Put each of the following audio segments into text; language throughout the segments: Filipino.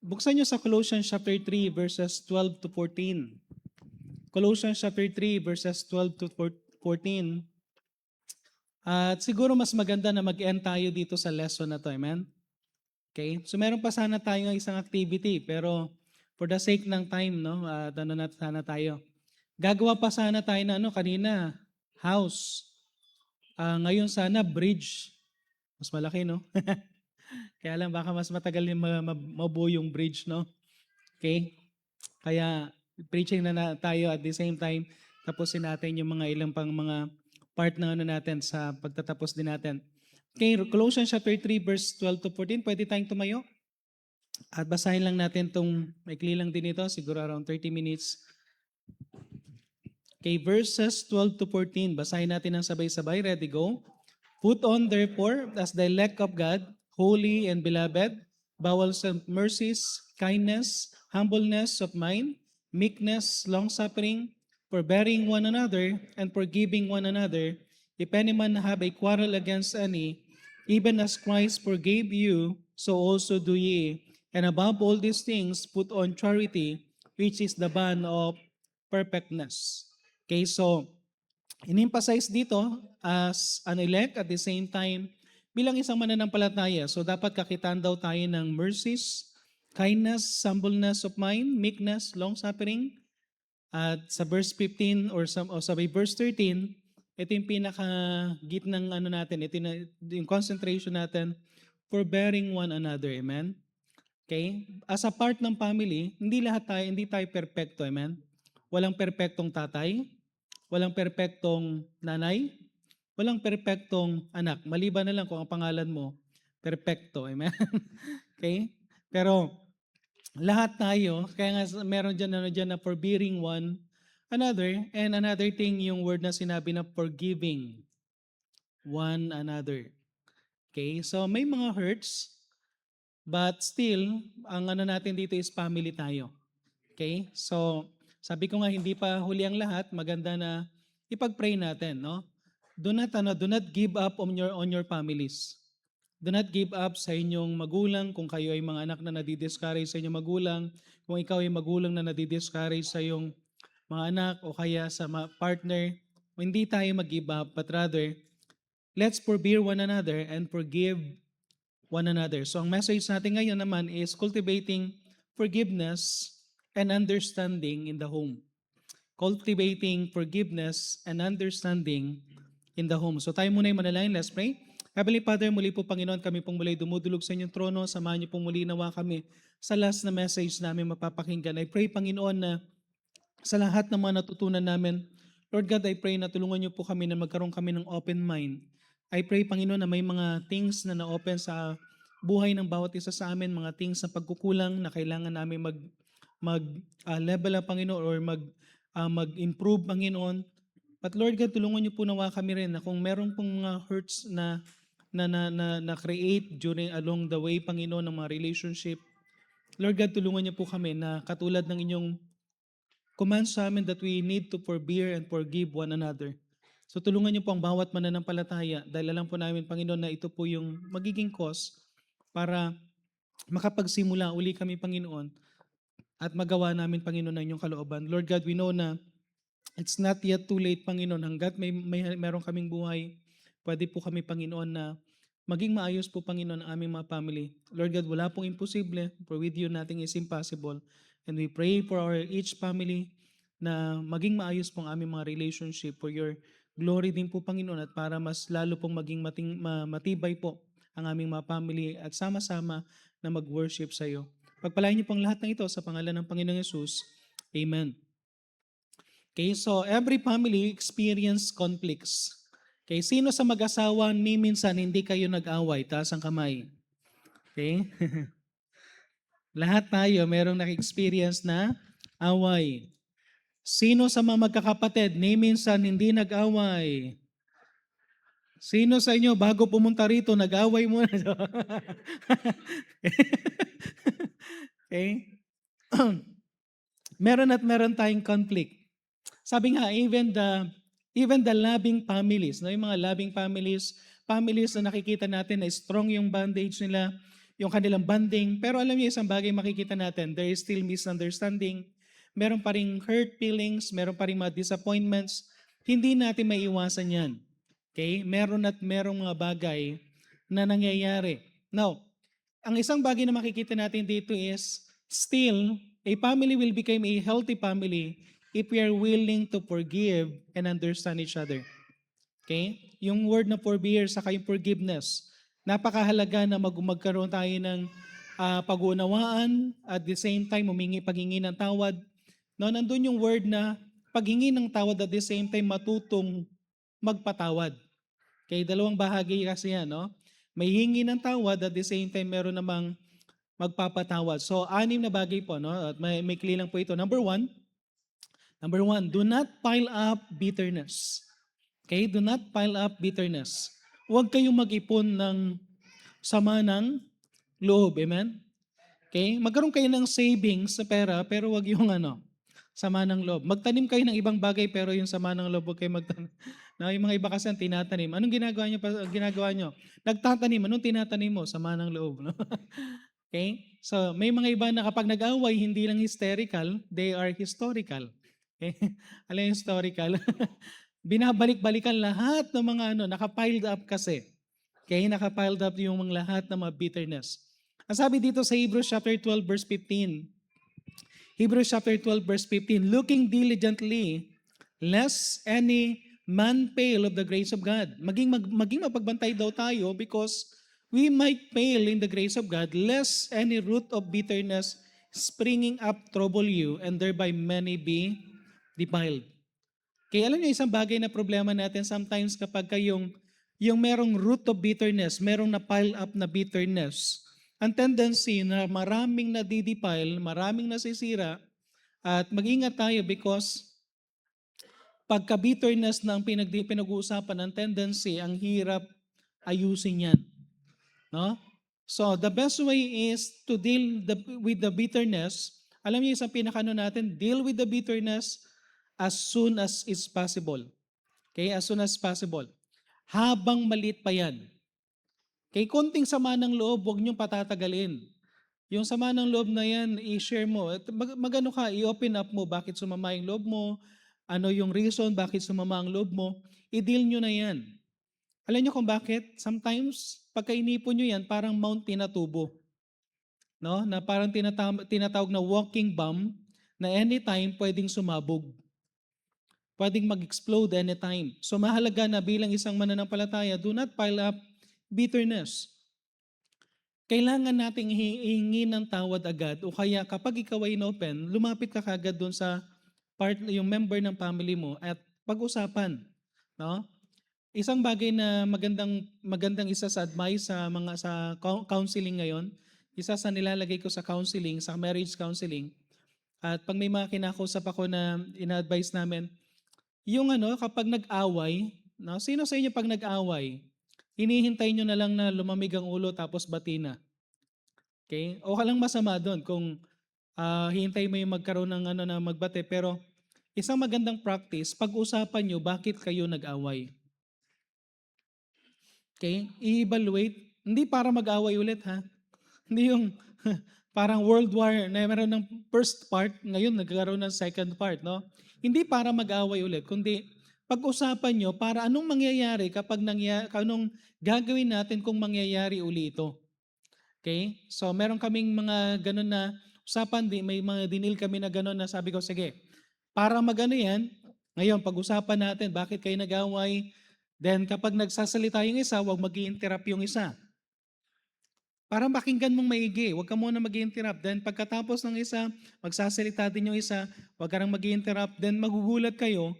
Buksan nyo sa Colossians chapter 3 verses 12 to 14. Colossians chapter 3 verses 12 to 14. At siguro mas maganda na mag-end tayo dito sa lesson na to. Amen? Okay? So meron pa sana tayong isang activity pero for the sake ng time, no, ano na sana tayo. Gagawa pa sana tayo na kanina, house. Ngayon sana bridge. Mas malaki, no? Kaya lang baka mas matagal yung mabuo yung bridge, no? Okay? Kaya preaching na tayo at the same time, tapusin natin yung mga ilang pang mga part na natin sa pagtatapos din natin. Okay, Colossians chapter 3 verse 12 to 14, pwede tayong tumayo? At basahin lang natin itong, maikli lang din ito, siguro around 30 minutes. Okay, verses 12 to 14, basahin natin ng sabay-sabay. Ready, go. Put on therefore, as the elect of God, holy and beloved, bowels of mercies, kindness, humbleness of mind, meekness, long-suffering, forbearing one another, and forgiving one another, if any man have a quarrel against any, even as Christ forgave you, so also do ye. And above all these things, put on charity, which is the bond of perfectness. Okay, so in-emphasize dito as an elect at the same time bilang isang mananampalataya. So dapat kakitaan daw tayo ng mercies, kindness, humbleness of mind, meekness, long-suffering. At sa verse 15 o sa verse 13, ito yung pinaka-gitnang natin, ito yung concentration natin, forbearing one another. Amen? Okay? As a part ng family, hindi tayo perfecto. Amen? Walang perpektong tatay, walang perpektong nanay, walang perpektong anak. Maliban na lang kung ang pangalan mo, perpekto. Amen? Okay? Pero lahat tayo, kaya nga meron dyan na forbearing one another, and another thing yung word na sinabi na forgiving one another. Okay? So may mga hurts, but still, ang natin dito is family tayo. Okay? So, sabi ko nga, hindi pa huli ang lahat, maganda na ipag-pray natin, no? Do not give up on your families. Do not give up sa inyong magulang kung kayo ay mga anak na nadi-discourage sa inyong magulang, kung ikaw ay magulang na nadi-discourage sa iyong mga anak o kaya sa partner, hindi tayo mag-give up, but rather, let's forbear one another and forgive one another. So ang message natin ngayon naman is cultivating forgiveness and understanding in the home. Cultivating forgiveness and understanding in the home. So tayo muna yung manalangin. Let's pray. Heavenly Father, muli po Panginoon, kami pong muli dumudulog sa inyong trono. Samahan niyo pong muli nawa kami sa last na message namin mapapakinggan. I pray, Panginoon, na sa lahat ng mga natutunan namin, Lord God, I pray na tulungan niyo po kami na magkaroon kami ng open mind. I pray, Panginoon, na may mga things na na-open sa buhay ng bawat isa sa amin, mga things na pagkukulang na kailangan namin level up, Panginoon, or mag-improve, Panginoon. But Lord God, tulungan niyo po nawa kami rin na kung meron pong mga hurts na create along the way, Panginoon, ng mga relationship. Lord God, tulungan niyo po kami na katulad ng inyong command sa amin that we need to forbear and forgive one another. So tulungan niyo po ang bawat mananampalataya dahil alam po namin, Panginoon, na ito po yung magiging cause para makapagsimula uli kami, Panginoon, at magawa namin, Panginoon, ang inyong kalooban. Lord God, we know na it's not yet too late, Panginoon. Hanggat meron kaming buhay, pwede po kami, Panginoon, na maging maayos po, Panginoon, ang aming mga family. Lord God, wala pong imposible, for with you nothing is impossible. And we pray for our each family na maging maayos pong aming mga relationship for your glory din po, Panginoon, at para mas lalo pong maging matibay po ang aming mga family at sama-sama na mag-worship sa iyo. Pagpalain niyo pong lahat ng ito sa pangalan ng Panginoong Yesus. Amen. Okay, so every family experience conflicts. Okay, sino sa mag-asawa ni minsan hindi kayo nag-away? Taas ang kamay. Okay? Lahat tayo merong naka-experience na away. Sino sa mga magkakapatid ni minsan hindi nag-away? Sino sa inyo bago pumunta rito nag-away muna? Okay? meron tayong conflict. Sabi nga, even the loving families, no, yung mga loving families na nakikita natin na strong yung bondage nila, yung kanilang bonding. Pero alam niyo, isang bagay makikita natin, there is still misunderstanding, meron pa ring hurt feelings, meron pa ring mga disappointments. Hindi natin maiiwasan yan. Okay? Meron at merong mga bagay na nangyayari. Now, ang isang bagay na makikita natin dito is, still, a family will become a healthy family if we are willing to forgive and understand each other. Okay? Yung word na forbear saka yung forgiveness. Napakahalaga na magkaroon tayo ng pag-uunawaan at the same time paghingi ng tawad. No, nandun yung word na paghingi ng tawad at the same time matutong magpatawad. Okay, dalawang bahagi kasi yan, no? May hingi ng tawad at the same time meron namang magpapatawad. So, 6 na bagay po, no? At may clear lang po ito. Number one, do not pile up bitterness. Okay, do not pile up bitterness. Huwag kayong mag-ipon ng sama ng loob. Amen? Okay? Magkaroon kayo ng savings sa pera, pero wag yung sama ng loob. Magtanim kayo ng ibang bagay, pero yung sama ng loob, huwag kayo magtanim. Na yung mga iba kasi ang tinatanim. Anong ginagawa nyo? Nagtatanim. Anong tinatanim mo? Sama ng loob. No? Okay? So, may mga iba na kapag nag-away, hindi lang hysterical, they are historical. Okay? Alam yung historical? Binabalik-balikan lahat ng mga naka-piled up kasi. Okay? Naka-piled up yung mga lahat ng mga bitterness. Ang sabi dito sa Hebrews chapter 12 verse 15, Hebrews chapter 12 verse 15, looking diligently, lest any man fail of the grace of God. Maging mapagbantay daw tayo because we might fail in the grace of God, lest any root of bitterness springing up trouble you, and thereby many be defiled. Kaya alam niyo, isang bagay na problema natin sometimes kapag yung merong root of bitterness, merong na-pile up na bitterness, ang tendency na maraming nadidepile, maraming nasisira, at mag-ingat tayo because pagka-bitterness na ang pinag-uusapan, ang tendency, ang hirap ayusin yan. No? So, the best way is to deal with the bitterness. Alam niyo, isang pinakano natin, deal with the bitterness as soon as is possible. Okay, as soon as possible. Habang maliit pa yan. Okay, konting sama ng loob, huwag niyong patatagalin. Yung sama ng loob na yan, i-share mo. Magano ka, i-open up mo bakit sumama yung loob mo, ano yung reason bakit sumama ang loob mo, i-deal nyo na yan. Alam niyo kung bakit? Sometimes, pagka inipon nyo yan, parang mount tinatubo. No? Na parang tinatawag na walking bomb na anytime pwedeng sumabog. Pwedeng mag-explode anytime. So mahalaga na bilang isang mananampalataya, do not pile up bitterness. Kailangan nating hihingi ng tawad agad o kaya kapag ikaw ay inopen, lumapit ka kagad doon sa yung member ng family mo at pag-usapan. No? Isang bagay na magandang isa sa advice sa counseling ngayon, isa sa nilalagay ko sa counseling, sa marriage counseling, at pag may mga kinakausap ako na ina-advise namin, yung kapag nag-away, no, sino sa inyo pag nag-away, hinihintay nyo na lang na lumamig ang ulo tapos bati na. Okay? O walang masama doon kung hihintay mo yung magkaroon ng na magbate, pero isang magandang practice, pag-usapan nyo bakit kayo nag-away. Okay? I-evaluate, hindi para mag-away ulit ha. Hindi yung parang World War na meron ng first part, ngayon nagkaroon ng second part, no? Hindi para mag-away ulit, kundi pag-usapan nyo para anong mangyayari anong gagawin natin kung mangyayari uli ito. Okay? So meron kaming mga ganun na usapan, may mga dinil kami na ganun na sabi ko, sige, para magano yan, ngayon pag-usapan natin bakit kayo nag-away, then kapag nagsasalita yung isa, huwag mag-i-interrupt yung isa. Para pakinggan mong maigi, huwag ka muna mag-i-interrupt. Then pagkatapos ng isa, magsasalita din yung isa, huwag ka nang mag-i-interrupt. Then magugulat kayo,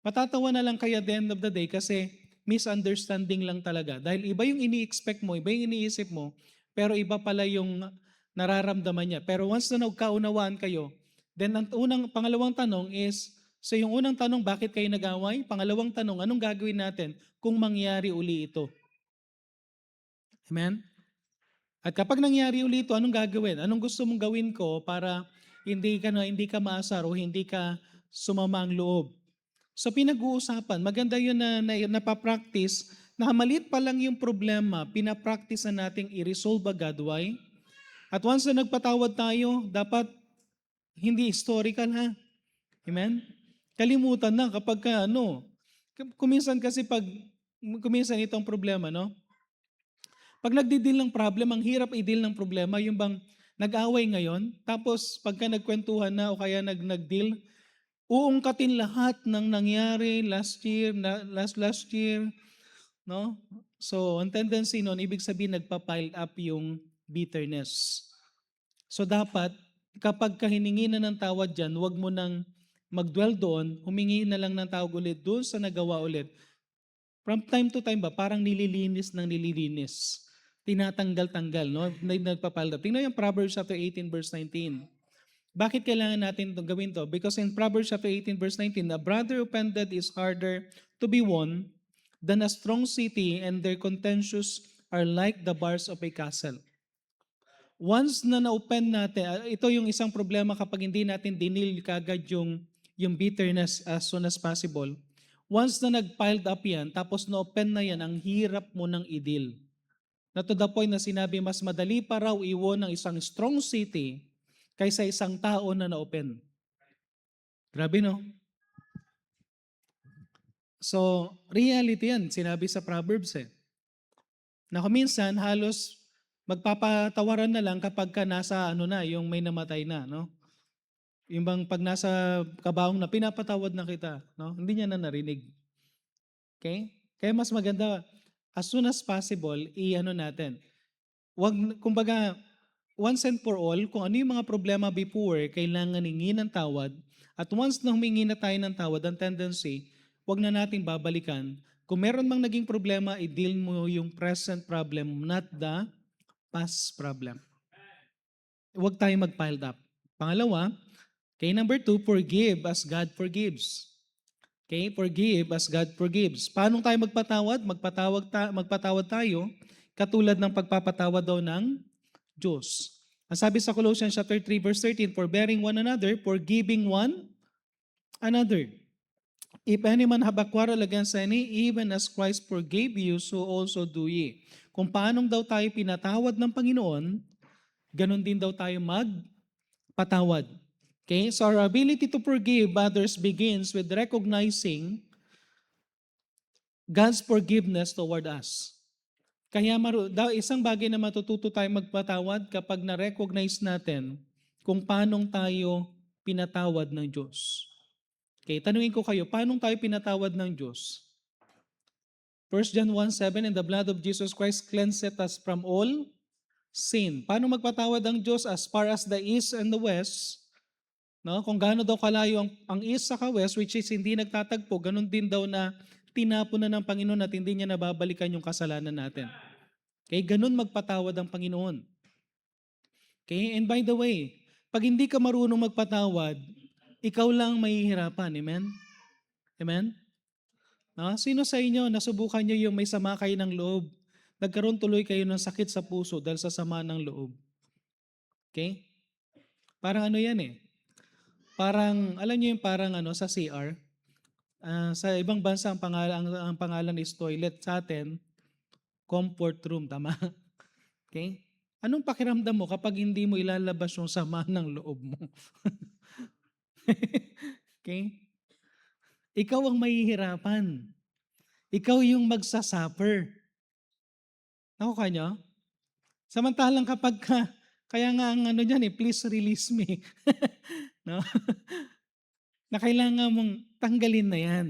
matatawa na lang kayo at the end of the day kasi misunderstanding lang talaga. Dahil iba yung ini-expect mo, iba yung iniisip mo, pero iba pala yung nararamdaman niya. Pero once na nagkaunawaan kayo, then ang pangalawang tanong is, so yung unang tanong, bakit kayo nag-away? Pangalawang tanong, anong gagawin natin kung mangyari uli ito? Amen? At kapag nangyari ulit ito, anong gagawin? Anong gusto mong gawin ko para hindi ka maasar o hindi ka sumama ang loob? So pinag-uusapan, maganda yun na napapractice na maliit pa lang yung problema, pinapractice na nating i-resolve agad. Why? At once na nagpatawad tayo, dapat hindi historical ha. Amen? Kalimutan na kapag ka ano. Kuminsan kasi kuminsan itong problema, no? Pag nagdi-deal ng problem, ang hirap i-deal ng problema, yung bang nag-away ngayon, tapos pagka nagkwentuhan na o kaya nag-deal, uungkatin lahat ng nangyari last year, last year, no? So, ang tendency nun, ibig sabihin nagpa-pile up yung bitterness. So, dapat, kapag hiningi na ng tawad dyan, huwag mo nang mag-dwell doon, humingi na lang ng tawag ulit doon sa nagawa ulit. From time to time ba, parang nililinis ng nililinis. Tinatanggal-tanggal, no? Nagpa-pile up. Tingnan yung Proverbs chapter 18 verse 19. Bakit kailangan natin gawin to? Because in Proverbs chapter 18 verse 19, a brother offended is harder to be won than a strong city, and their contentions are like the bars of a castle. Once na na-open natin, ito yung isang problema kapag hindi natin dinil kagad yung bitterness as soon as possible. Once na nag-piled up yan, tapos na-open na yan, ang hirap mo nang i-deal. Na to the point na sinabi, mas madali pa raw iwon ng isang strong city kaysa isang tao na na-open. Grabe, no? So, reality yan. Sinabi sa Proverbs na kuminsan halos magpapatawaran na lang kapag ka nasa yung may namatay na, no? Yung bang pag nasa kabaong na pinapatawad na kita, no? Hindi niya na narinig. Okay? Kaya mas maganda as soon as possible natin. Kumbaga, once and for all, kung ano yung mga problema before, kailangan hingi ng tawad. At once na humingi na tayo ng tawad, ang tendency, wag na nating babalikan. Kung meron mang naging problema, i-deal mo yung present problem, not the past problem. Huwag tayo mag-piled up. Pangalawa, number 2, forgive as God forgives. Forgive as God forgives. Paano tayo magpatawad? Magpatawad tayo katulad ng pagpapatawad daw ng Diyos. Ang sabi sa Colossians chapter 3 verse 13, forbearing one another, forgiving one another. If any man have a quarrel against any, even as Christ forgave you, so also do ye. Kung paanong daw tayo pinatawad ng Panginoon, ganun din daw tayo magpatawad. Okay? So our ability to forgive others begins with recognizing God's forgiveness toward us. Kaya isang bagay na matututo tayo magpatawad kapag na-recognize natin kung paanong tayo pinatawad ng Diyos. Okay, tanungin ko kayo, paanong tayo pinatawad ng Diyos? 1 John 1:7, and the blood of Jesus Christ cleanseth us from all sin. Paano magpatawad ang Diyos? As far as the east and the west, no? Kung gaano daw kalayo ang east sa west, which is hindi nagtatagpo, ganun din daw na tinapon na ng Panginoon at hindi niya nababalikan yung kasalanan natin. Okay, ganun magpatawad ang Panginoon. Okay, and by the way, pag hindi ka marunong magpatawad, ikaw lang mahihirapan. Amen? Amen? No? Sino sa inyo, nasubukan nyo yung may sama kayo ng loob? Nagkaroon tuloy kayo ng sakit sa puso dahil sa sama ng loob. Okay? Parang yan Parang, alam nyo yung parang sa CR, sa ibang bansa ang pangalan is toilet. Sa atin, comfort room, tama? Okay? Anong pakiramdam mo kapag hindi mo ilalabas yung sama ng loob mo? Okay? Ikaw ang mahihirapan. Ikaw yung magsasuffer. Nakuha nyo? Samantalang kapag kaya nga ang dyan please release me. No? Na kailangan mong tanggalin na yan.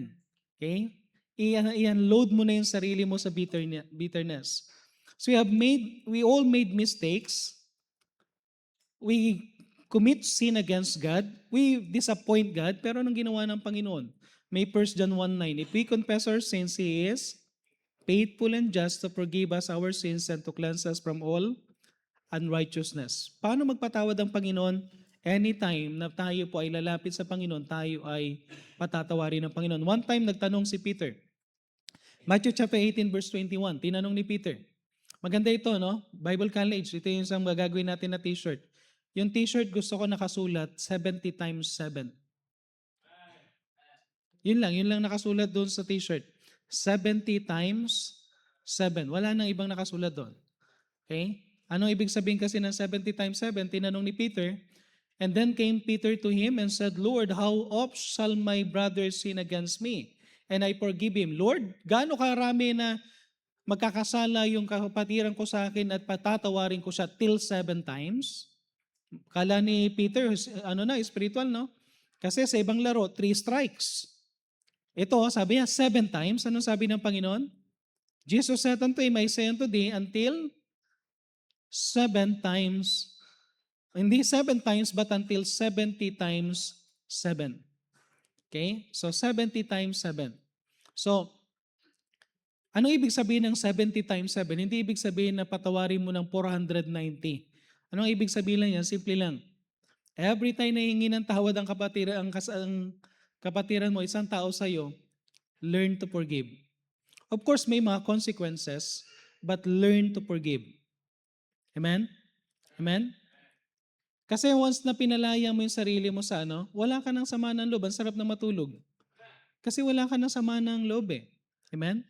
Okay? I-unload mo na yung sarili mo sa bitterness. So we all made mistakes. We commit sin against God. We disappoint God. Pero anong ginawa ng Panginoon? May 1 John 1:9, if we confess our sins, He is faithful and just to forgive us our sins and to cleanse us from all unrighteousness. Paano magpatawad ang Panginoon? Anytime na tayo po ay lalapit sa Panginoon, tayo ay patatawarin ng Panginoon. One time nagtanong si Peter. Matthew chapter 18 verse 21, tinanong ni Peter. Maganda ito, no? Bible College, ito yung isang magagawin natin na t-shirt. Yung t-shirt gusto ko nakasulat 70 times 7. Yun lang nakasulat doon sa t-shirt. 70 times 7. Wala nang ibang nakasulat doon. Okay? Anong ibig sabihin kasi ng 70 times 7? Tinanong ni Peter, and then came Peter to him and said, Lord, how oft shall my brother sin against me? And I forgive him. Lord, gaano karami na magkakasala yung kapatiran ko sa akin at patatawarin ko siya till 7 times? Kala ni Peter, spiritual, no? Kasi sa ibang laro, 3 strikes. Ito, sabi niya, 7 times. Anong sabi ng Panginoon? Jesus said unto him, I say unto thee, until 7 times, hindi 7 times, but until 70 times 7. Okay? So, 70 times 7. So, ano ibig sabihin ng 70 times 7? Hindi ibig sabihin na patawarin mo ng 490. Anong ibig sabihin lang yan? Simple lang. Every time na hingi ng tawad ang kapatiran mo, isang tao sa'yo, learn to forgive. Of course, may mga consequences, but learn to forgive. Amen? Amen? Kasi once na pinalaya mo yung sarili mo sa wala ka ng sama ng loob. Ang sarap na matulog. Kasi wala ka ng sama ng loob eh. Amen?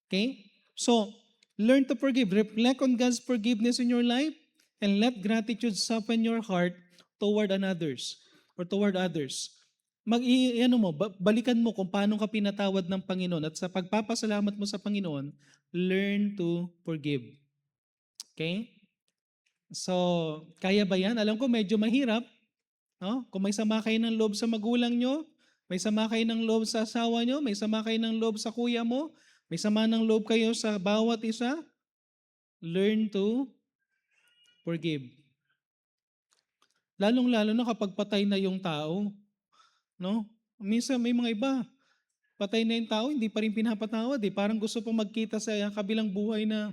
Okay? So, learn to forgive. Reflect on God's forgiveness in your life and let gratitude soften your heart toward others or toward others. Balikan mo kung paano ka pinatawad ng Panginoon at sa pagpapasalamat mo sa Panginoon, learn to forgive. Okay? So, kaya ba yan? Alam ko medyo mahirap. No? Kung may sama kayo ng loob sa magulang nyo, may sama kayo ng loob sa asawa nyo, may sama kayo ng loob sa kuya mo, may sama ng loob kayo sa bawat isa, learn to forgive. Lalong-lalo na kapag patay na yung tao. No? Minsan may mga iba, patay na yung tao, hindi pa rin pinapatawad. Parang gusto pa magkita sa kabilang buhay na,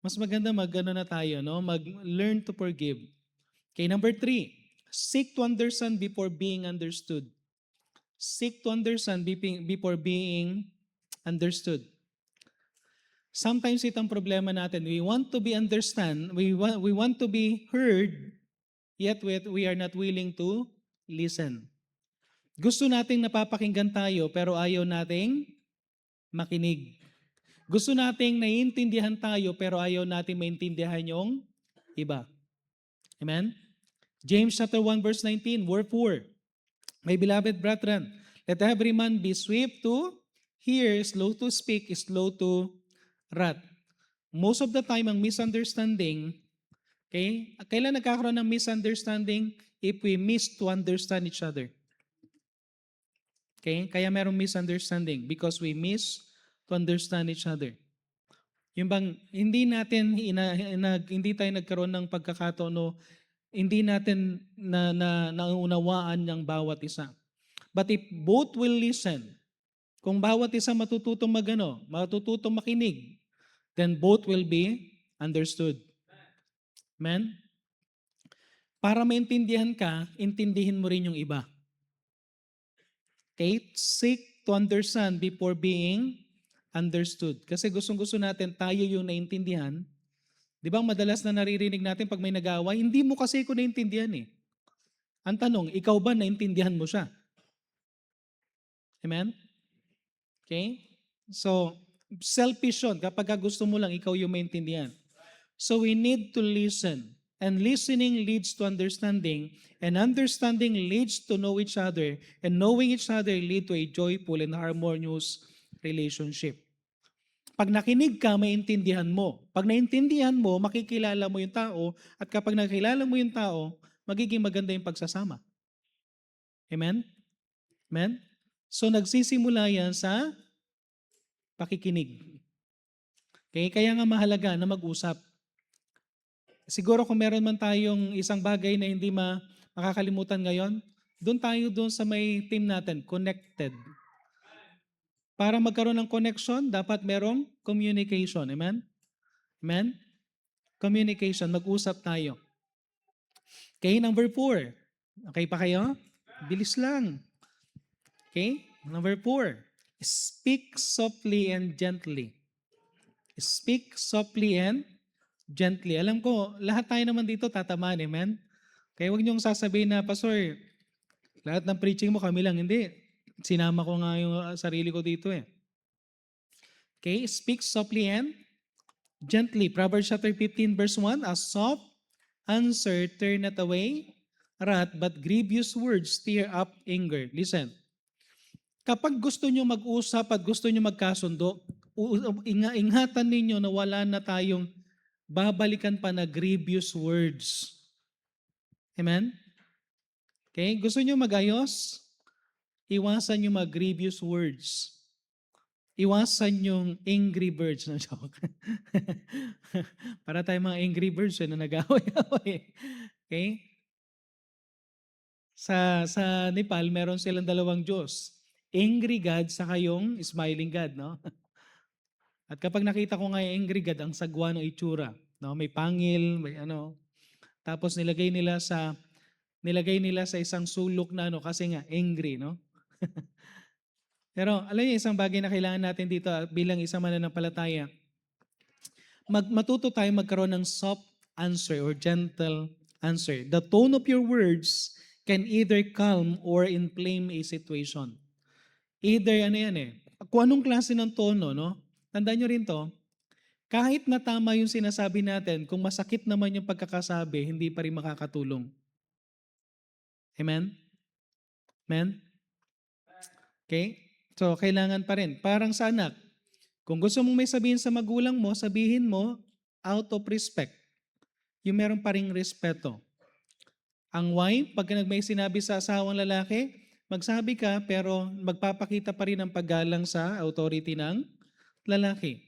mas maganda na tayo, mag-learn to forgive. Okay, number 3, seek to understand before being understood. Seek to understand before being understood. Sometimes itong problema natin, we want to be understand, we want to be heard, yet we are not willing to listen. Gusto nating napapakinggan tayo pero ayaw nating makinig. Gusto nating naiintindihan tayo pero ayaw nating maintindihan yung iba. Amen? James chapter 1 verse 19, wherefore, my beloved brethren, let every man be swift to hear, slow to speak, slow to wrath. Most of the time, ang misunderstanding, okay, kailan nagkakaroon ng misunderstanding? If we miss to understand each other. Okay? Kaya merong misunderstanding because we miss to understand each other. Yung bang hindi tayo nagkaroon ng pagkakataon o hindi natin naunawaan ng bawat isa. But if both will listen, kung bawat isa matututong matututong makinig, then both will be understood. Amen? Para maintindihan ka, intindihin mo rin yung iba. Okay? Seek to understand before being understood. Kasi gustong-gusto natin tayo yung naintindihan. Di ba madalas na naririnig natin pag may nag-aaway, hindi mo kasi ko naintindihan eh. Ang tanong, ikaw ba naintindihan mo siya? Amen? Okay? So, selfish yun kapag gusto mo lang ikaw yung maintindihan. So we need to listen. And listening leads to understanding. And understanding leads to know each other. And knowing each other lead to a joyful and harmonious relationship. Pag nakinig ka, maintindihan mo. Pag naintindihan mo, makikilala mo yung tao. At kapag nakilala mo yung tao, magiging maganda yung pagsasama. Amen? Amen? So nagsisimula yan sa pakikinig. Okay? Kaya nga mahalaga na mag-usap. Siguro kung meron man tayong isang bagay na hindi makakalimutan ngayon, doon sa may team natin, connected. Para magkaroon ng connection, dapat merong communication. Amen? Amen? Communication, mag-usap tayo. Okay, number 4. Okay pa kayo? Bilis lang. Okay, number 4. Speak softly and gently. Speak softly and gently. Alam ko, lahat tayo naman dito tatamaan, amen? Kaya huwag niyong sasabihin na, Pastor, lahat ng preaching mo kami lang. Hindi. Sinama ko nga yung sarili ko dito eh. Okay, speak softly and gently. Proverbs chapter 15 verse 1, a soft answer turneth away wrath, but grievous words stir up anger. Listen, kapag gusto nyo mag-usap at gusto nyo magkasundo, ingatan ninyo na wala na tayong babalikan pa na grievous words. Amen? Okay? Gusto nyo magayos? Iwasan yung mga grievous words. Iwasan yung angry birds. No, joke. Para tayo mga angry birds na nag-away-away. Okay? Sa Nepal, meron silang dalawang Diyos. Angry God sa yung smiling God. No? At kapag nakita ko nga yung angry God, ang sagwa ng itsura. No? May pangil, may ano. Tapos nilagay nila sa isang sulok na ano kasi nga angry, no? Pero alam niyo, isang bagay na kailangan natin dito bilang isang mananampalataya, matuto tayo magkaroon ng soft answer or gentle answer. The tone of your words can either calm or inflame a situation. Either ano yan eh, kung anong klase ng tono, no? Tandaan nyo rin to, kahit na tama yung sinasabi natin, kung masakit naman yung pagkakasabi, hindi pa rin makakatulong. Amen? Amen? Okay? So, kailangan pa rin. Parang sa anak, kung gusto mong may sabihin sa magulang mo, sabihin mo out of respect. Yung meron pa ring respeto. Ang wife, pag may sinabi sa asawang lalaki, magsabi ka pero magpapakita pa rin ng paggalang sa authority ng lalaki.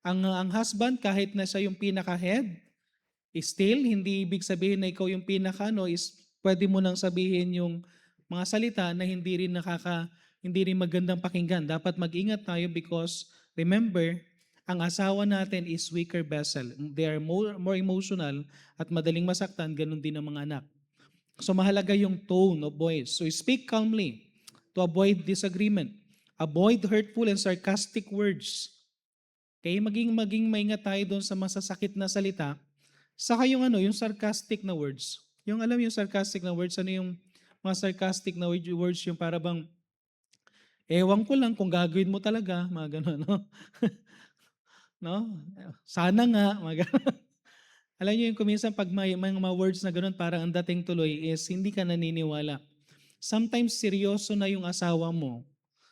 Ang husband, kahit na siya yung pinaka-head, still, hindi ibig sabihin na ikaw yung pinaka, no, is pwede mo nang sabihin yung mga salita na hindi rin magandang pakinggan. Dapat mag-ingat tayo because remember, ang asawa natin is weaker vessel. They are more emotional at madaling masaktan, ganun din ang mga anak. So mahalaga yung tone of voice. So speak calmly to avoid disagreement. Avoid hurtful and sarcastic words. Okay, maging maingat tayo doon sa masasakit na salita. Saka yung yung sarcastic na words. Yung alam yung sarcastic na words, ano yung mga sarcastic na words, yung para bang, ewan ko lang kung gagawin mo talaga, mga gano'n, no? No? Sana nga, mga gano'n. Alam niyo yung kuminsan pag may mga words na gano'n, parang ang dating tuloy is hindi ka naniniwala. Sometimes seryoso na yung asawa mo,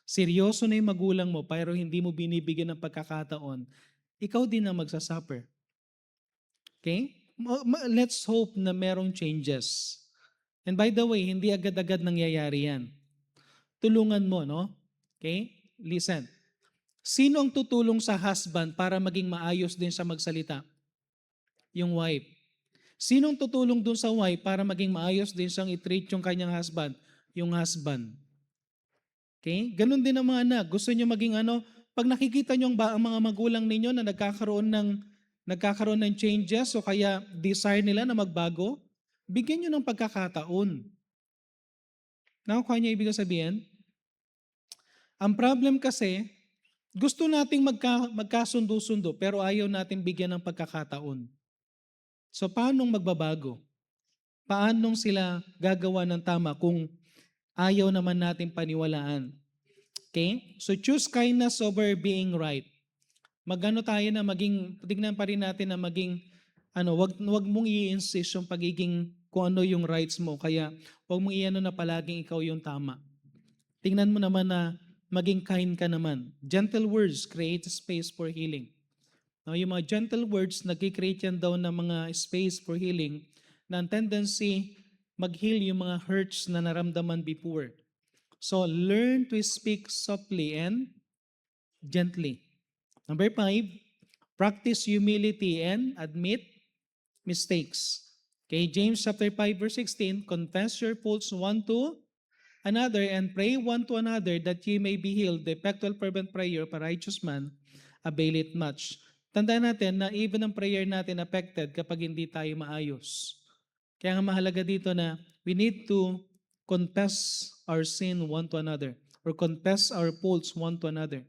seryoso na yung magulang mo, pero hindi mo binibigyan ng pagkakataon, ikaw din ang magsasuffer. Okay? Let's hope na merong changes. And by the way, hindi agad-agad nangyayari yan. Tulungan mo, no? Okay? Listen. Sino ang tutulong sa husband para maging maayos din siya magsalita? Yung wife. Sino ang tutulong dun sa wife para maging maayos din siyang i-treat yung kanyang husband? Yung husband. Okay? Ganon din ang mga anak. Gusto niyo maging pag nakikita niyo ang mga magulang ninyo na nagkakaroon ng changes o kaya desire nila na magbago, bigyan niyo ng pagkakataon. Nakukuha niyo ibig sabihin? Ang problem kasi, gusto nating magkasundo-sundo pero ayaw nating bigyan ng pagkakataon. So paanong magbabago? Paanong sila gagawa ng tama kung ayaw naman natin paniwalaan? Okay? So choose kindness over being right. Magano tayo na tignan pa rin natin na maging, wag mong i-insist yung pagiging kung ano yung rights mo. Kaya wag mong i-ano na palaging ikaw yung tama. Tingnan mo naman na maging kind ka naman. Gentle words create space for healing. Now, yung mga gentle words, nag-create yan daw ng mga space for healing na ang tendency mag-heal yung mga hurts na naramdaman before. So, learn to speak softly and gently. Number 5, practice humility and admit mistakes. Okay, James chapter 5 verse 16, confess your faults one to another and pray one to another that ye may be healed. The effectual fervent prayer of a righteous man availeth much. Tandaan natin na even ang prayer natin affected kapag hindi tayo maayos. Kaya nga mahalaga dito na we need to confess our sin one to another or confess our faults one to another.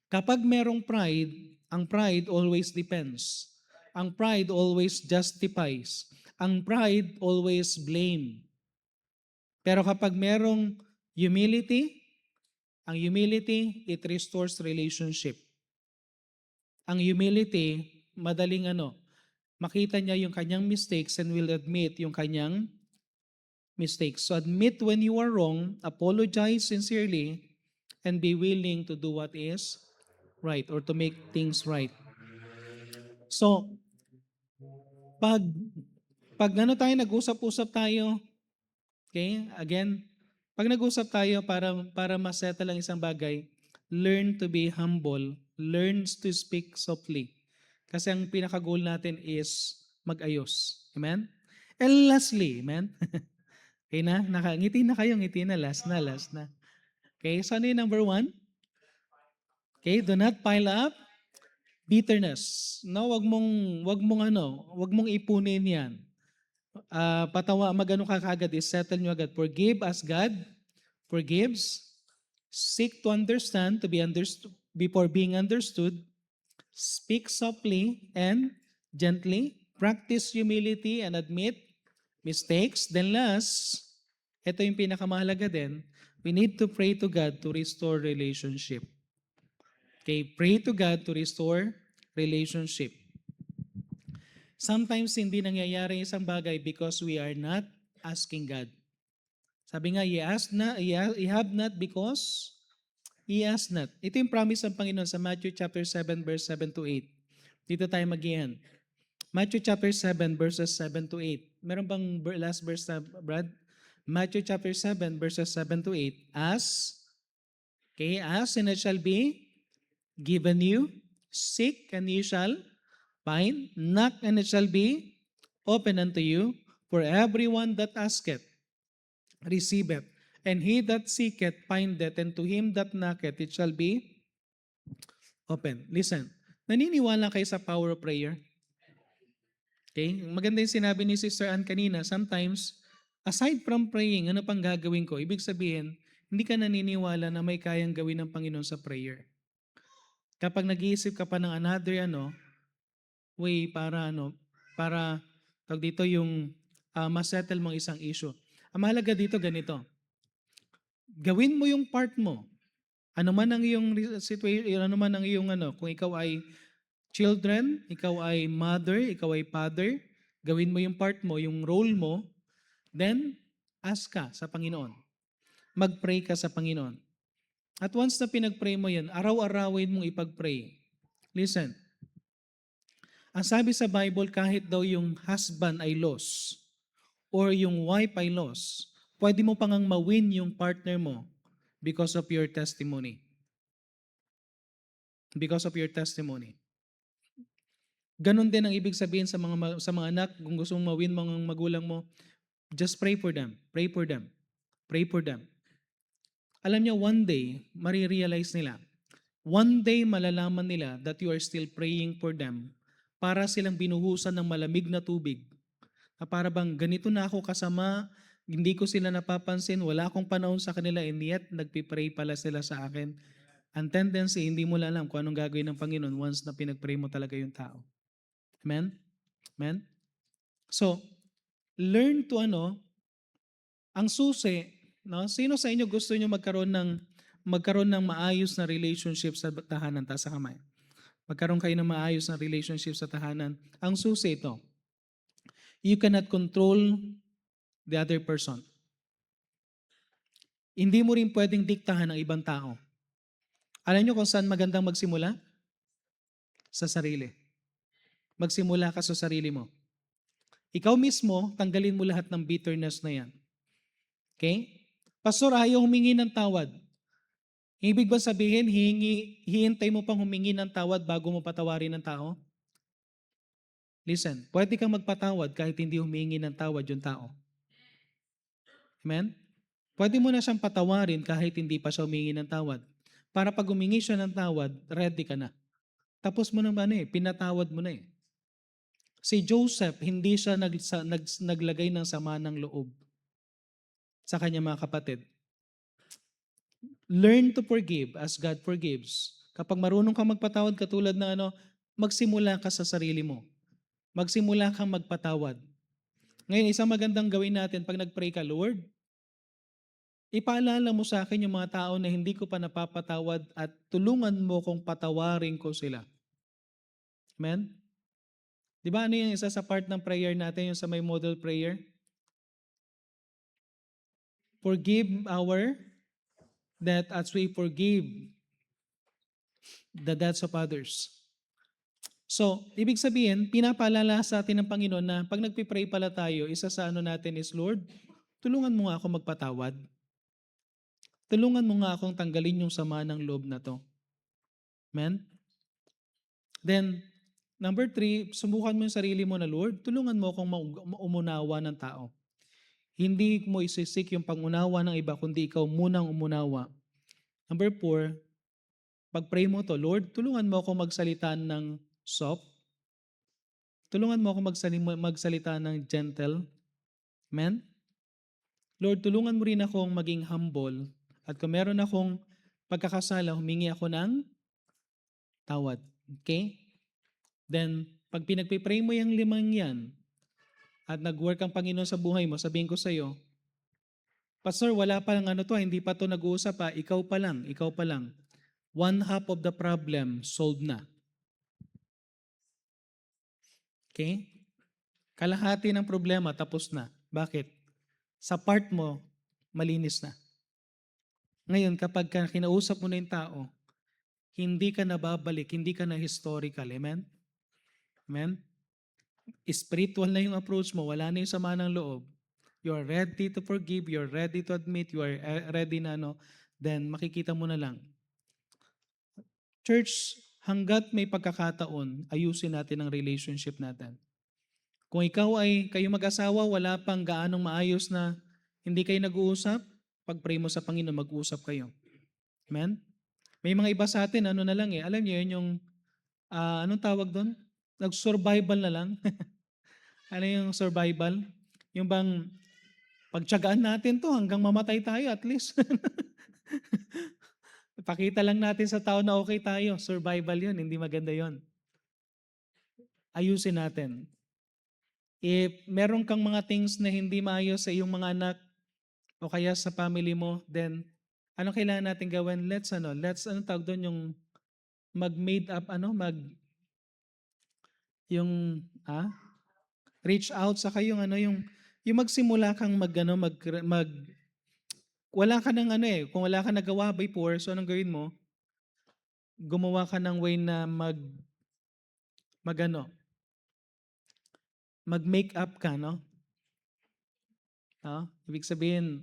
Kapag merong pride, ang pride always depends. Ang pride always justifies. Ang pride always blame. Pero kapag merong humility Ang humility, it restores relationship. Ang humility, madaling makita niya yung kanyang mistakes and will admit yung kanyang mistakes. So admit when you are wrong, apologize sincerely, and be willing to do what is right or to make things right. So, pag tayo nag-usap-usap tayo, okay? Again, pag nag-usap tayo para ma-settle ang isang bagay, learn to be humble, learn to speak softly. Kasi ang pinaka-goal natin is mag-ayos. Amen? And lastly, amen? Okay na? Ngiti na kayo, ngiti na. Last na. Okay, so ano yung number 1? Okay, do not pile up bitterness. No, wag mong ipunin 'yan. Ka kagad is settle nyo agad. Forgive as God forgives. Seek to understand, to be understood before being understood. Speak softly and gently. Practice humility and admit mistakes. Then last, ito yung pinakamahalaga din, we need to pray to God to restore relationship. Okay, pray to God to restore relationship. Sometimes hindi nangyayari isang bagay because we are not asking God. Sabi nga, ye have not because ye ask not. Ito yung promise ng Panginoon sa Matthew chapter 7 verse 7 to 8. Dito tayo mag-iyan. Matthew chapter 7 verses 7 to 8. Meron bang last verse na, Brad? Matthew chapter 7 verses 7 to 8. Ask, and it shall be given you. Seek, and you shall find. Knock, and it shall be open unto you. For everyone that asketh, receiveth. And he that seeketh, findeth. And to him that knocketh, it shall be open. Listen, naniniwala kayo sa power of prayer? Okay? Maganda yung sinabi ni Sister Ann kanina, sometimes, aside from praying, ano pang gagawin ko? Ibig sabihin, hindi ka naniniwala na may kayang gawin ng Panginoon sa prayer. Kapag nag-iisip ka pa ng another way para tawag dito yung masettle mong isang issue. Ang mahalaga dito ganito. Gawin mo yung part mo. Ano man ang iyong situation, ano man ang iyong kung ikaw ay children, ikaw ay mother, ikaw ay father, gawin mo yung part mo, yung role mo, then ask ka sa Panginoon. Mag-pray ka sa Panginoon. At once na pinag-pray mo yan, araw-arawin mong ipag-pray. Listen, ang sabi sa Bible, kahit daw yung husband ay lost or yung wife ay lost, pwede mo pang ma-win yung partner mo because of your testimony. Because of your testimony. Ganon din ang ibig sabihin sa mga anak, kung gusto mong ma-win mga magulang mo, just pray for them. Pray for them. Pray for them. Alam niyo, one day, marirealize nila. One day, malalaman nila that you are still praying for them para silang binuhusan ng malamig na tubig. Na para bang ganito na ako kasama, hindi ko sila napapansin, wala akong panahon sa kanila, and yet nagpipray pala sila sa akin. Ang tendency, hindi mo alam kung anong gagawin ng Panginoon once na pinagpray mo talaga yung tao. Amen? Amen? So, learn to ang susi, no? Sino sa inyo gusto niyo magkaroon ng maayos na relationship sa tahanan? Taas sa kamay. Magkaroon kayo ng maayos na relationship sa tahanan. Ang susi ito. You cannot control the other person. Hindi mo rin pwedeng diktahan ng ibang tao. Alam niyo kung saan magandang magsimula? Sa sarili. Magsimula ka sa sarili mo. Ikaw mismo, tanggalin mo lahat ng bitterness na yan. Okay? Pastor, ayaw humingi ng tawad. Ibig ba sabihin, hihintay mo pang humingi ng tawad bago mo patawarin ng tao? Listen, pwede kang magpatawad kahit hindi humingi ng tawad yung tao. Amen? Pwede mo na siyang patawarin kahit hindi pa siya humingi ng tawad. Para pag humingi siya ng tawad, ready ka na. Tapos mo naman pinatawad mo na . Si Joseph, hindi siya naglagay ng sama ng loob sa kanyang mga kapatid. Learn to forgive as God forgives. Kapag marunong kang magpatawad katulad na magsimula ka sa sarili mo. Magsimula kang magpatawad. Ngayon, isang magandang gawin natin pag nag-pray ka, Lord, Ipaalala mo sa akin yung mga tao na hindi ko pa napapatawad at tulungan mo kong patawarin ko sila. Amen? Di ba ano yung isa sa part ng prayer natin, yung sa may model prayer? Forgive our debt as we forgive the debts of others. So, ibig sabihin, pinapaalala sa atin ng Panginoon na pag nagpipray pala tayo, isa sa ano natin is, Lord, tulungan mo nga ako magpatawad. Tulungan mo nga akong tanggalin yung sama ng loob na to. Amen? Then, number 3, subukan mo yung sarili mo na, Lord, tulungan mo akong umunawa ng tao. Hindi mo isisik yung pangunawa ng iba, kundi ikaw munang umunawa. Number 4, pag-pray mo to, Lord, tulungan mo akong magsalita ng soft. Tulungan mo akong magsalita ng gentle. Amen? Lord, tulungan mo rin akong maging humble. At kung meron akong pagkakasala, humingi ako ng tawad. Okay? Then, pag pinagpipray mo yung 5 yan, at nag-work ang Panginoon sa buhay mo, sabihin ko sa iyo, Pastor, wala pa lang ano to, hindi pa to nag-uusap pa, ikaw pa lang. 1/2 of the problem solved na. Okay? Kalahati ng problema tapos na. Bakit? Sa part mo, malinis na. Ngayon, kapag kinausap mo na yung tao, hindi ka na babalik, hindi ka na historical. Amen? Amen? Spiritual na yung approach mo, wala na yung sama ng loob. You are ready to forgive, you are ready to admit, you are ready na then makikita mo na lang. Church, hanggat may pagkakataon, ayusin natin ang relationship natin. Kung kayo mag-asawa, wala pang gaanong maayos na hindi kayo nag-uusap, pag-pray mo sa Panginoon, mag-uusap kayo. Amen? May mga iba sa atin, ano na lang alam niyo yun yung, anong tawag doon? Nag-survival na lang. Ano yung survival? Yung bang, pagtyagaan natin to hanggang mamatay tayo at least. Pakita lang natin sa tao na okay tayo. Survival yun, hindi maganda yun. Ayusin natin. If meron kang mga things na hindi maayos sa iyong mga anak o kaya sa family mo, then ano kailangan natin gawin? Let's tawag doon yung mag-made up, yung, reach out sa kayong yung magsimula kang wala ka ng kung wala ka nagawa before, so anong gawin mo? Gumawa ka ng way na mag-make up ka, no? Ibig sabihin,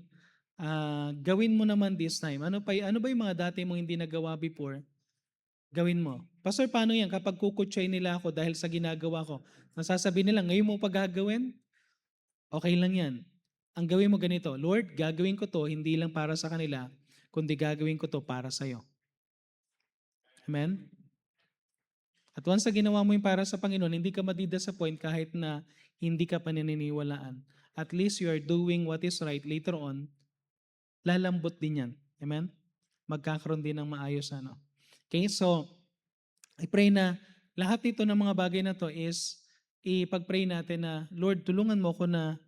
gawin mo naman this time. Ano ba yung mga dati mong hindi nagawa before? Gawin mo. Pastor, paano yan? Kapag kukutsay nila ako dahil sa ginagawa ko, nasasabi nila, ngayon mo pa gagawin? Okay lang yan. Ang gawin mo ganito, Lord, gagawin ko to hindi lang para sa kanila, kundi gagawin ko to para sa'yo. Amen? At once na ginawa mo yung para sa Panginoon, hindi ka madidisappoint kahit na hindi ka paniniwalaan. At least you are doing what is right. Later on, lalambot din yan. Amen? Magkakaroon din ng maayos Okay, so I pray na lahat ito ng mga bagay na to is ipag-pray natin na, Lord, tulungan mo ko na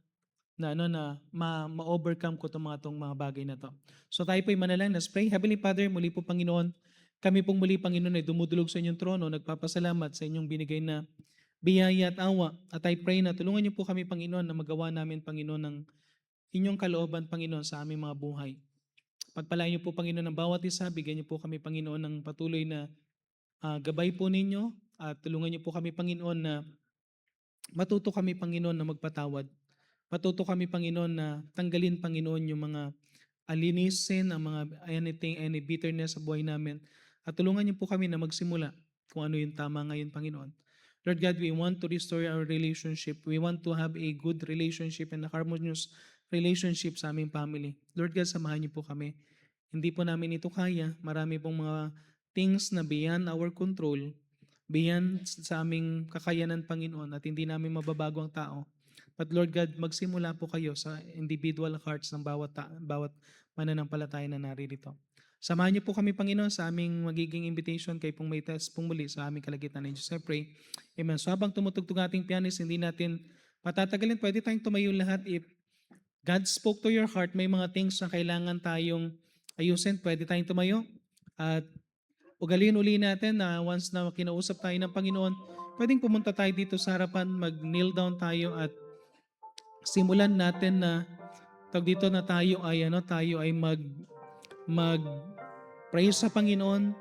ma-overcome ko itong mga bagay na to. So tayo po'y manalangin. Let's pray. Heavenly Father, muli po Panginoon, kami pong muli Panginoon ay dumudulog sa inyong trono, nagpapasalamat sa inyong binigay na biyaya at awa. At I pray na tulungan niyo po kami Panginoon na magawa namin Panginoon ng inyong kalooban Panginoon sa aming mga buhay. Pagpalain niyo po Panginoon ng bawat isa, bigyan niyo po kami Panginoon ng patuloy na gabay po ninyo at tulungan niyo po kami Panginoon na matuto kami Panginoon na magpatawad. Matuto kami Panginoon na tanggalin Panginoon yung mga alinisin, ang mga any bitterness sa buhay namin. At tulungan niyo po kami na magsimula kung ano yung tama ngayon Panginoon. Lord God, we want to restore our relationship. We want to have a good relationship and a harmonious relationship sa aming family. Lord God, samahan niyo po kami. Hindi po namin ito kaya. Marami pong mga things na beyond our control, beyond sa aming kakayanan Panginoon at hindi namin mababago ang tao. But Lord God, magsimula po kayo sa individual hearts ng bawat mananampalataya na naririto. Samahan niyo po kami, Panginoon, sa aming magiging invitation kay pong may test pong muli sa aming kalagitnaan ng Diyos. I pray. Amen. So habang tumutugtog ating pianist, hindi natin patatagalin. Pwede tayong tumayo lahat if God spoke to your heart, may mga things na kailangan tayong ayusin, pwede tayong tumayo. At ugaliin uli natin na once na kinausap tayo ng Panginoon, pwedeng pumunta tayo dito sa harapan, mag-kneel down tayo at simulan natin na tawag dito na tayo ay mag pray sa Panginoon.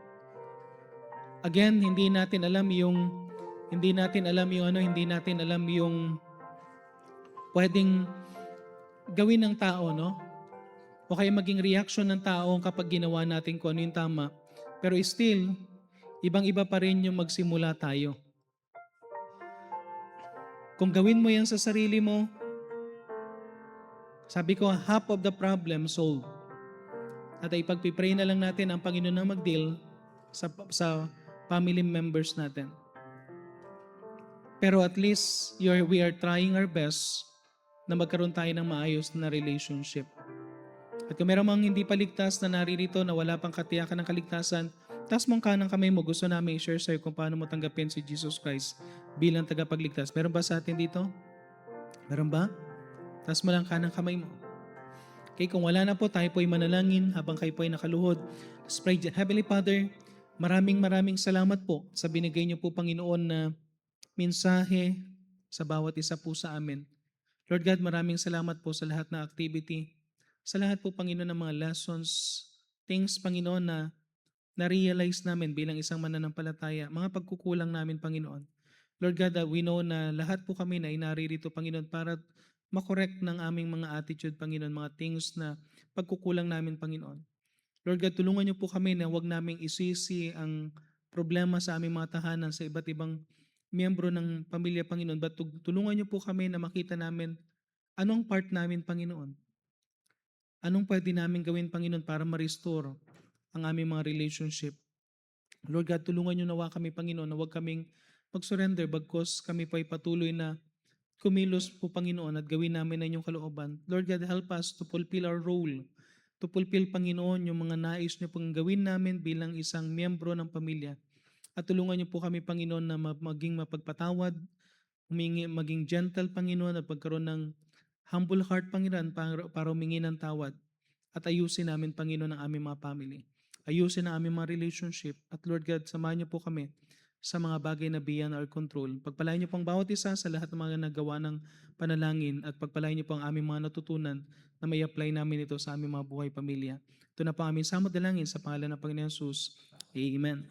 Again, hindi natin alam yung pwedeng gawin ng tao, no? O kaya maging reaction ng tao kapag ginawa natin kung ano yung tama. Pero still, ibang-iba pa rin yung magsimula tayo. Kung gawin mo yan sa sarili mo, sabi ko, half of the problem solved. At ipagpipray na lang natin ang Panginoon na mag-deal sa family members natin. Pero at least we are trying our best na magkaroon tayo ng maayos na relationship. At kung meron mga hindi paligtas na naririto na wala pang katiyakan ng kaligtasan, taas mong kanang kamay mo, gusto namin i-share sa'yo kung paano mo tanggapin si Jesus Christ bilang tagapagligtas. Meron ba sa atin dito? Meron ba? Taas mo lang kanang kamay mo. Okay, kung wala na po, tayo po ay manalangin habang kayo po ay nakaluhod. Let's pray. Heavenly Father, maraming salamat po sa binigay niyo po, Panginoon, na mensahe sa bawat isa po sa amin. Lord God, maraming salamat po sa lahat na activity, sa lahat po, Panginoon, ng mga lessons, things, Panginoon, na na-realize namin bilang isang mananampalataya, mga pagkukulang namin, Panginoon. Lord God, we know na lahat po kami na inaririto, Panginoon, para makorek ng aming mga attitude, Panginoon, mga things na pagkukulang namin, Panginoon. Lord God, tulungan niyo po kami na huwag naming isisi ang problema sa aming mga tahanan sa iba't ibang miyembro ng pamilya, Panginoon. But tulungan niyo po kami na makita namin anong part namin, Panginoon. Anong pwede namin gawin, Panginoon, para ma-restore ang aming mga relationship. Lord God, tulungan niyo nawa kami, Panginoon, na huwag kaming mag-surrender bagkos kami po ay patuloy na kumilos po, Panginoon, at gawin namin na inyong kalooban. Lord God, help us to fulfill our role, to fulfill, Panginoon, yung mga nais niyo pong gawin namin bilang isang miyembro ng pamilya. At tulungan niyo po kami, Panginoon, na maging mapagpatawad, maging gentle, Panginoon, at pagkaroon ng humble heart, Panginoon, para humingi ng tawad. At ayusin namin, Panginoon, ang aming mga family. Ayusin ang aming mga relationship. At Lord God, samahan niyo po kami sa mga bagay na beyond our control. Pagpalain niyo po ang bawat isa sa lahat ng mga nagawa ng panalangin at pagpalain niyo po ang aming mga natutunan na may apply namin ito sa aming mga buhay pamilya. Ito na po ang aming samot dalangin sa pangalan ng Panginoon Jesus. Amen.